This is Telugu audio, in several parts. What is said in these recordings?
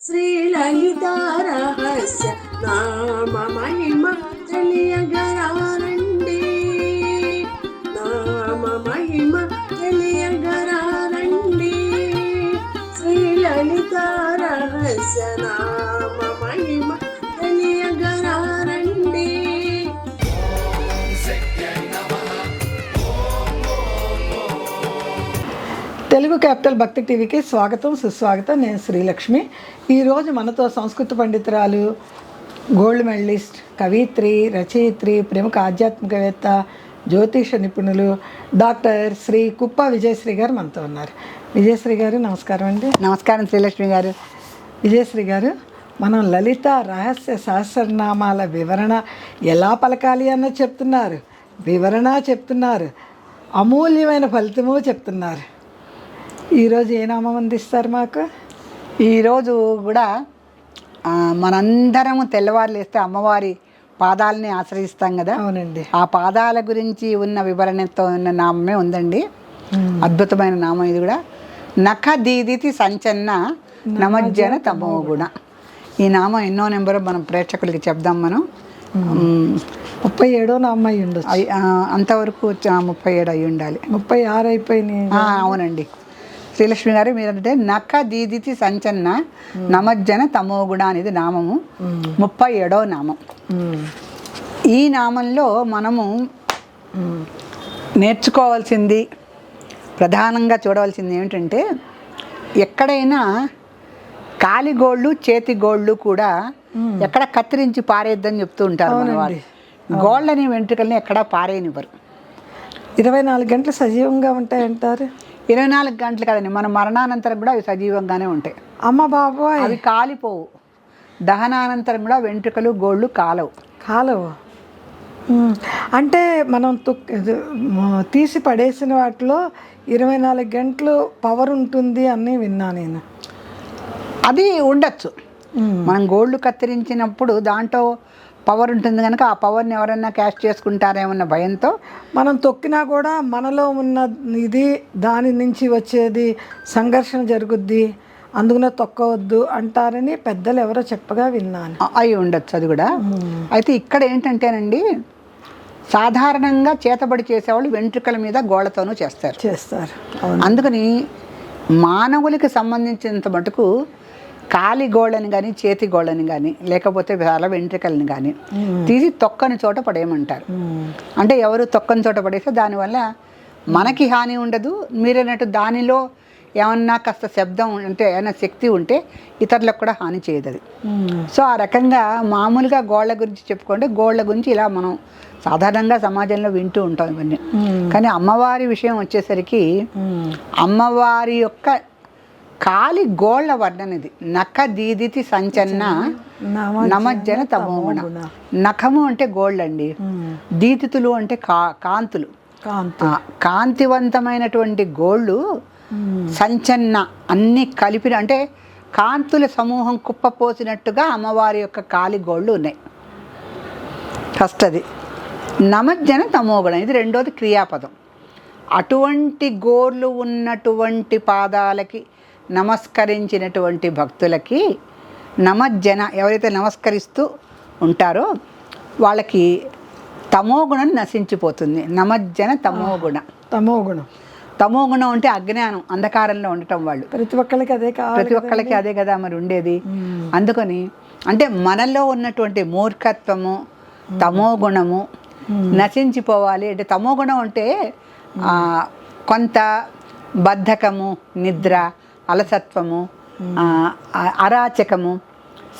శ్రీలలిత రహస్య నామ మహిమ తెలియగరారండి, నామ మహిమ తెలియగరారండి. శ్రీలలిత రహస్య నామ మహిమ తెలియగరారండి. తెలుగు క్యాపిటల్ భక్తి టీవీకి స్వాగతం, సుస్వాగతం. నేను శ్రీలక్ష్మి. ఈరోజు మనతో సంస్కృత పండితురాలు, గోల్డ్ మెడలిస్ట్, కవిత్రి, రచయిత్రి, ప్రముఖ ఆధ్యాత్మికవేత్త, జ్యోతిష నిపుణులు డాక్టర్ శ్రీ కుప్ప విజయశ్రీ గారు మనతో ఉన్నారు. విజయశ్రీ గారు నమస్కారం అండి. నమస్కారం శ్రీలక్ష్మి గారు. విజయశ్రీ గారు, మనం లలిత రహస్య సహస్రనామాల వివరణ ఎలా పలకాలి అన్నది చెప్తున్నారు, వివరణ చెప్తున్నారు, అమూల్యమైన ఫలితము చెప్తున్నారు. ఈరోజు ఏ నామం అందిస్తారు మాకు? ఈరోజు కూడా మనందరము తెల్లవారు లేస్తే అమ్మవారి పాదాలని ఆశ్రయిస్తాం కదా. అవునండి. ఆ పాదాల గురించి ఉన్న వివరణతో ఉన్న నామమే ఉందండి. అద్భుతమైన నామం ఇది కూడా. నఖ దీదితి సంచన్న నమజ్జన తమోగుణ. ఈ నామం ఎన్నో నెంబరు మనం ప్రేక్షకులకి చెప్దాం. మనం 37వ నామం అయి ఉండొచ్చు. అంతవరకు 37 అయి ఉండాలి. 36 అయిపోయినాయి. అవునండి శ్రీలక్ష్మి గారు, మీరంటే నఖ దీదితి సంచన్న నమజ్జన తమోగుణ అనేది నామము. 37వ నామం. ఈ నామంలో మనము నేర్చుకోవాల్సింది, ప్రధానంగా చూడవలసింది ఏమిటంటే, ఎక్కడైనా కాలి గోళ్ళు చేతి గోళ్ళు కూడా ఎక్కడ కత్తిరించి పారేద్దని చెప్తూ ఉంటారు మన వాళ్ళు. గోళ్ళని వెంట్రుకల్ని ఎక్కడా పారేయనివ్వరు. 24 గంటలు సజీవంగా ఉంటాయంటారు. 24 గంటలు కదండి, మన మరణానంతరం కూడా అవి సజీవంగానే ఉంటాయి. అమ్మ బాబోయ్, అవి కాలిపోవు. దహనానంతరం కూడా వెంట్రుకలు గోళ్ళు కాలవు. అంటే మనం తీసి పడేసిన వాటిలో 24 గంటలు పవర్ ఉంటుంది అని విన్నా నేను. అది ఉండొచ్చు. మనం గోళ్ళు కత్తిరించినప్పుడు దాంట్లో పవర్ ఉంటుంది కనుక ఆ పవర్ని ఎవరైనా క్యాష్ చేసుకుంటారేమన్న భయంతో మనం తొక్కినా కూడా మనలో ఉన్న ఇది దాని నుంచి వచ్చేది సంఘర్షణ జరుగుద్ది, అందుకనే తొక్కవద్దు అంటారని పెద్దలు ఎవరో చెప్పగా విన్నాను. అయి ఉండొచ్చు అది కూడా. అయితే ఇక్కడ ఏంటంటేనండి, సాధారణంగా చేతబడి చేసేవాళ్ళు వెంట్రుకల మీద గోళ్ళతోనూ చేస్తారు. అందుకని మానవులకి సంబంధించినంత మటుకు కాలి గోళ్ళని కానీ చేతి గోళ్ళని కానీ లేకపోతే తల వెంట్రుకలని కానీ తీసి తొక్కని చోట పడేయమంటారు. అంటే ఎవరు తొక్కని చోట పడేస్తే దానివల్ల మనకి హాని ఉండదు. మీరన్నట్టు దానిలో ఏమన్నా కాస్త శబ్దం అంటే ఏమైనా శక్తి ఉంటే ఇతరులకు కూడా హాని చేయదు అది. సో ఆ రకంగా మామూలుగా గోళ్ళ గురించి చెప్పుకుంటే, గోళ్ళ గురించి ఇలా మనం సాధారణంగా సమాజంలో వింటూ ఉంటాం ఇవన్నీ. కానీ అమ్మవారి విషయం వచ్చేసరికి అమ్మవారి యొక్క కాలి గోళ్ళ వర్ణన ఇది. నఖ దీదితి సంచన్న నమజ్జన తమోగుణ. నఖము అంటే గోళ్ళండి, దీతితులు అంటే కాంతులు, కాంతివంతమైనటువంటి గోళ్ళు. సంచన్న అన్ని కలిపిన అంటే కాంతుల సమూహం కుప్పపోసినట్టుగా అమ్మవారి యొక్క కాలి గోళ్ళు ఉన్నాయి. ఫస్ట్ అది. నమజ్జన తమోగుణ ఇది రెండోది క్రియాపదం. అటువంటి గోర్లు ఉన్నటువంటి పాదాలకి నమస్కరించినటువంటి భక్తులకి నమజ్జన, ఎవరైతే నమస్కరిస్తూ ఉంటారో వాళ్ళకి తమోగుణం నశించిపోతుంది. నమజ్జన తమోగుణం అంటే అజ్ఞానం, అంధకారంలో ఉండటం. వాళ్ళు ప్రతి ఒక్కళ్ళకి అదే కదా మరి ఉండేది. అందుకని అంటే మనలో ఉన్నటువంటి మూర్ఖత్వము, తమోగుణము నశించిపోవాలి అంటే, తమోగుణం అంటే కొంత బద్ధకము, నిద్ర, అలసత్వము, అరాచకము,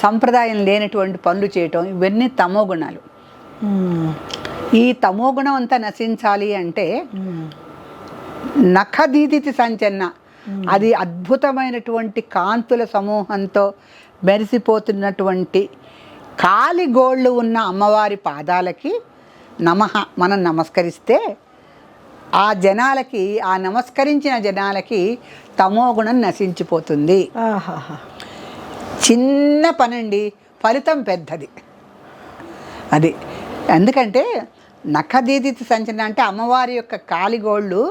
సంప్రదాయం లేనటువంటి పనులు చేయటం, ఇవన్నీ తమోగుణాలు. ఈ తమోగుణం అంతా నశించాలి అంటే నఖ దీదితి సంచన్న, అది అద్భుతమైనటువంటి కాంతుల సమూహంతో మెరిసిపోతున్నటువంటి కాలి గోళ్ళు ఉన్న అమ్మవారి పాదాలకి మనం నమస్కరిస్తే ఆ జనాలకి, ఆ నమస్కరించిన జనాలకి తమోగుణం నశించిపోతుంది. చిన్న పనండి, ఫలితం పెద్దది. అది ఎందుకంటే నఖదీదితి సంచన అంటే అమ్మవారి యొక్క కాలిగోళ్ళు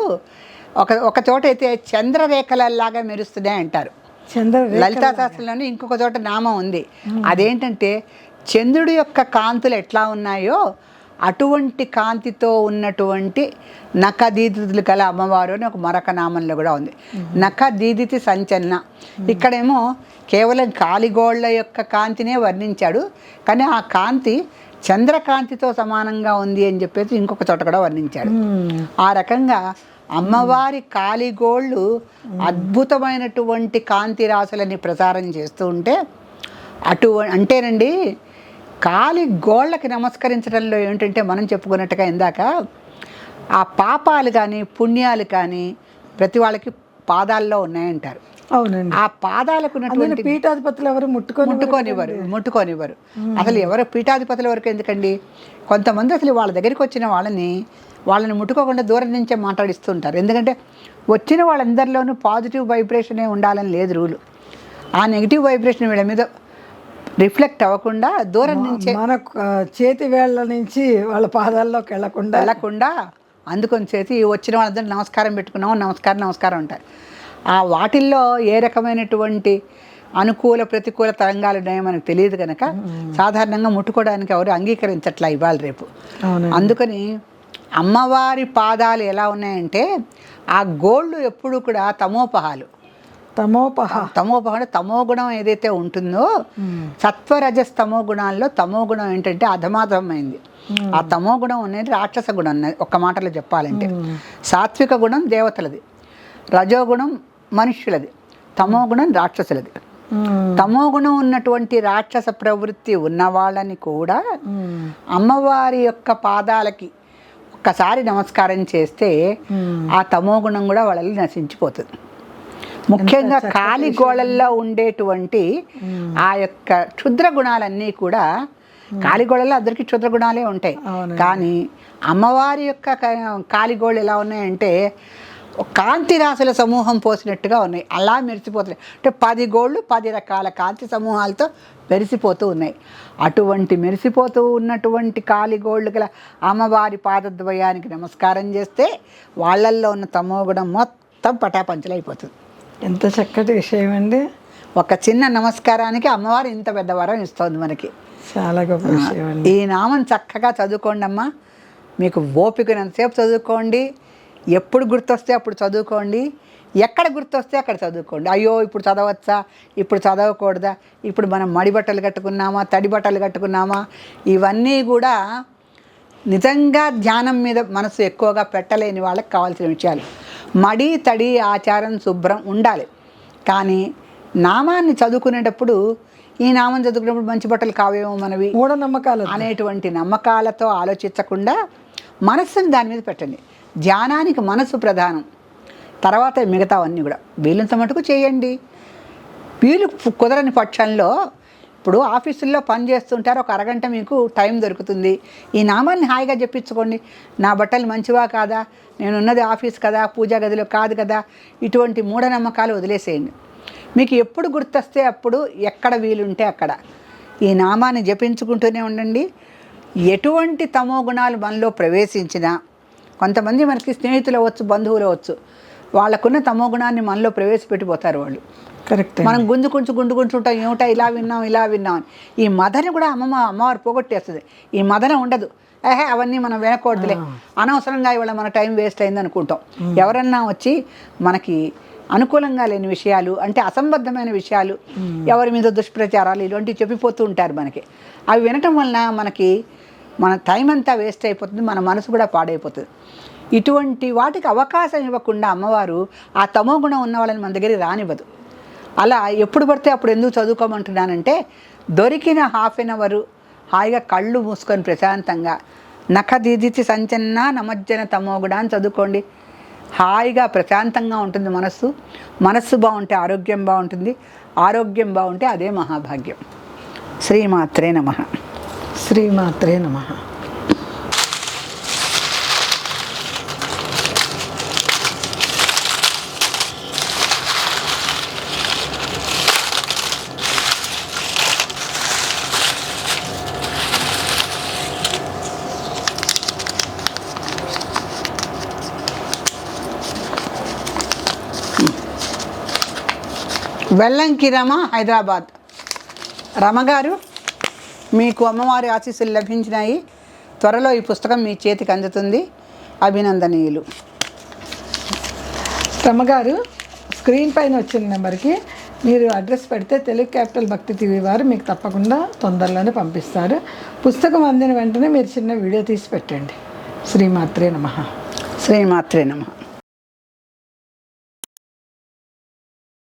ఒక చోట అయితే చంద్రరేఖలలాగా మెరుస్తున్నాయి అంటారు. లలితా శాస్త్రంలోనే ఇంకొక చోట నామం ఉంది. అదేంటంటే చంద్రుడి యొక్క కాంతులు ఎట్లా ఉన్నాయో అటువంటి కాంతితో ఉన్నటువంటి నఖదీదితులు గల అమ్మవారు అని ఒక మరొక నామంలో కూడా ఉంది. నఖదీదితి సంచలన. ఇక్కడేమో కేవలం కాలిగోళ్ల యొక్క కాంతినే వర్ణించాడు, కానీ ఆ కాంతి చంద్రకాంతితో సమానంగా ఉంది అని చెప్పేసి ఇంకొక చోట కూడా వర్ణించాడు. ఆ రకంగా అమ్మవారి కాలిగోళ్ళు అద్భుతమైనటువంటి కాంతి రాశులని ప్రసారం చేస్తూ ఉంటే అంటేనండి కాలి గోళ్ళకి నమస్కరించడంలో ఏంటంటే మనం చెప్పుకున్నట్టుగా ఇందాక ఆ పాపాలు కానీ పుణ్యాలు కానీ ప్రతి వాళ్ళకి పాదాల్లో ఉన్నాయంటారు. అవునండి. ఆ పాదాలకు ఉన్నటువంటి పీఠాధిపతులు ఎవరు ముట్టుకోనివ్వరు. అసలు ఎవరు పీఠాధిపతుల వరకు ఎందుకండి, కొంతమంది అసలు వాళ్ళ దగ్గరికి వచ్చిన వాళ్ళని ముట్టుకోకుండా దూరం నుంచే మాట్లాడిస్తుంటారు. ఎందుకంటే వచ్చిన వాళ్ళందరిలోనూ పాజిటివ్ వైబ్రేషనే ఉండాలని లేదు రూలు. ఆ నెగిటివ్ వైబ్రేషన్ వీళ్ళ మీద రిఫ్లెక్ట్ అవ్వకుండా దూరం నుంచే మన చేతి వేళ్ళ నుంచి వాళ్ళ పాదాల్లోకి వెళ్ళకుండా అందుకొని చేసి వచ్చిన వాళ్ళందరూ నమస్కారం పెట్టుకున్నాము, నమస్కారం అంటారు. ఆ వాటిల్లో ఏ రకమైనటువంటి అనుకూల ప్రతికూల తరంగాలు ఉన్నాయో మనకు తెలియదు కనుక సాధారణంగా ముట్టుకోవడానికి ఎవరు అంగీకరించట్లా ఇవాళ రేపు. అందుకని అమ్మవారి పాదాలు ఎలా ఉన్నాయంటే ఆ గోళ్ళు ఎప్పుడు కూడా తమోపహాలు. తమో గుణం ఏదైతే ఉంటుందో సత్వరజస్ తమో గుణాల్లో తమో గుణం ఏంటంటే అధమాధమైంది. ఆ తమో గుణం అనేది రాక్షస గుణం. ఒక్క మాటలో చెప్పాలంటే సాత్విక గుణం దేవతలది, రజోగుణం మనుష్యులది, తమో గుణం రాక్షసులది. తమో గుణం ఉన్నటువంటి రాక్షస ప్రవృత్తి ఉన్న వాళ్ళని కూడా అమ్మవారి యొక్క పాదాలకి ఒక్కసారి నమస్కారం చేస్తే ఆ తమో గుణం కూడా వాళ్ళని నశించిపోతుంది. ముఖ్యంగా కాలి గోళల్లో ఉండేటువంటి ఆ యొక్క క్షుద్ర గుణాలన్నీ కూడా, కాలిగోళల్లో అందరికీ క్షుద్ర గుణాలే ఉంటాయి, కానీ అమ్మవారి యొక్క కాలిగోళ్ళు ఎలా ఉన్నాయంటే కాంతి రాశుల సమూహం పోసినట్టుగా ఉన్నాయి. అలా మెరిసిపోతున్నాయి. అంటే 10 గోళ్ళు 10 రకాల కాంతి సమూహాలతో మెరిసిపోతూ ఉన్నాయి. అటువంటి మెరిసిపోతూ ఉన్నటువంటి కాలిగోళ్ళు గల అమ్మవారి పాదద్వయానికి నమస్కారం చేస్తే వాళ్ళల్లో ఉన్న తమో గుణం మొత్తం పటాపంచలైపోతుంది. ఎంత చక్కటి విషయం అండి. ఒక చిన్న నమస్కారానికి అమ్మవారు ఇంత పెద్ద వరం ఇస్తుంది మనకి. చాలా గొప్ప విషయం అండి. ఈ నామం చక్కగా చదువుకోండి అమ్మా. మీకు ఓపికనంతసేపు చదువుకోండి, ఎప్పుడు గుర్తొస్తే అప్పుడు చదువుకోండి, ఎక్కడ గుర్తొస్తే అక్కడ చదువుకోండి. అయ్యో ఇప్పుడు చదవచ్చా, ఇప్పుడు చదవకూడదా, ఇప్పుడు మనం మడి బట్టలు కట్టుకున్నామా, తడి బట్టలు కట్టుకున్నామా, ఇవన్నీ కూడా నిజంగా ధ్యానం మీద మనసు ఎక్కువగా పెట్టలేని వాళ్ళకి కావాల్సిన విషయాలు. మడి తడి ఆచారం శుభ్రం ఉండాలి, కానీ నామాన్ని చదువుకునేటప్పుడు ఈ నామం చదువుకునేటప్పుడు మంచి బట్టలు కావేమో మనవి మూఢనమ్మకాలు అనేటువంటి నమ్మకాలతో ఆలోచించకుండా మనస్సుని దాని మీద పెట్టండి. ధ్యానానికి మనసు ప్రధానం, తర్వాత మిగతావన్నీ కూడా వీలుంత మటుకు చేయండి. వీలు కుదరని పక్షంలో ఇప్పుడు ఆఫీసుల్లో పని చేస్తుంటారు, ఒక అరగంట మీకు టైం దొరుకుతుంది, ఈ నామాన్ని హాయిగా చెప్పించుకోండి. నా బట్టలు మంచివా కాదా, నేనున్నది ఆఫీస్ కదా, పూజా గదిలో కాదు కదా, ఇటువంటి మూఢనమ్మకాలు వదిలేసేయండి. మీకు ఎప్పుడు గుర్తొస్తే అప్పుడు, ఎక్కడ వీలుంటే అక్కడ ఈ నామాన్ని జపించుకుంటూనే ఉండండి. ఎటువంటి తమో గుణాలు మనలో ప్రవేశించినా, కొంతమంది మనకి స్నేహితులు అవ్వచ్చు, బంధువులు అవ్వచ్చు, వాళ్ళకున్న తమో గుణాన్ని మనలో ప్రవేశపెట్టిపోతారు వాళ్ళు. కరెక్ట్. మనం గుంజుకుంటుంటాం, ఏమిటా ఇలా విన్నాం అని. ఈ మదన కూడా అమ్మవారు పోగొట్టేస్తుంది. ఈ మదన ఉండదు. అవన్నీ మనం వినకూడదులే, అనవసరంగా ఇవాళ మన టైం వేస్ట్ అయింది అనుకుంటాం. ఎవరన్నా వచ్చి మనకి అనుకూలంగా లేని విషయాలు, అంటే అసంబద్ధమైన విషయాలు, ఎవరి మీద దుష్ప్రచారాలు ఇలాంటివి చెప్పిపోతూ ఉంటారు మనకి. అవి వినటం వలన మనకి మన టైం అంతా వేస్ట్ అయిపోతుంది, మన మనసు కూడా పాడైపోతుంది. ఇటువంటి వాటికి అవకాశం ఇవ్వకుండా అమ్మవారు ఆ తమో గుణం ఉన్న వాళ్ళని మన దగ్గరికి రానివ్వదు. అలా ఎప్పుడు పడితే అప్పుడు ఎందుకు చదువుకోమంటున్నానంటే, దొరికిన హాఫ్ అన్ అవరు హాయిగా కళ్ళు మూసుకొని ప్రశాంతంగా నఖదీదితి సంచన్న నమజ్జన తమోగుణ అని చదువుకోండి. హాయిగా ప్రశాంతంగా ఉంటుంది మనస్సు. మనస్సు బాగుంటే ఆరోగ్యం బాగుంటుంది, ఆరోగ్యం బాగుంటే అదే మహాభాగ్యం. శ్రీమాత్రే నమః. శ్రీమాత్రే నమః. వెల్లంకి రమ, హైదరాబాద్. రమగారు, మీకు అమ్మవారి ఆశీస్సులు లభించినాయి. త్వరలో ఈ పుస్తకం మీ చేతికి అందుతుంది. అభినందనీయులు. రమగారు, స్క్రీన్ పైన వచ్చిన నెంబర్కి మీరు అడ్రస్ పెడితే తెలుగు క్యాపిటల్ భక్తి టీవీ వారు మీకు తప్పకుండా తొందరలోనే పంపిస్తారు. పుస్తకం అందిన వెంటనే మీరు చిన్న వీడియో తీసి పెట్టండి. శ్రీమాత్రే నమః. శ్రీమాత్రే నమః.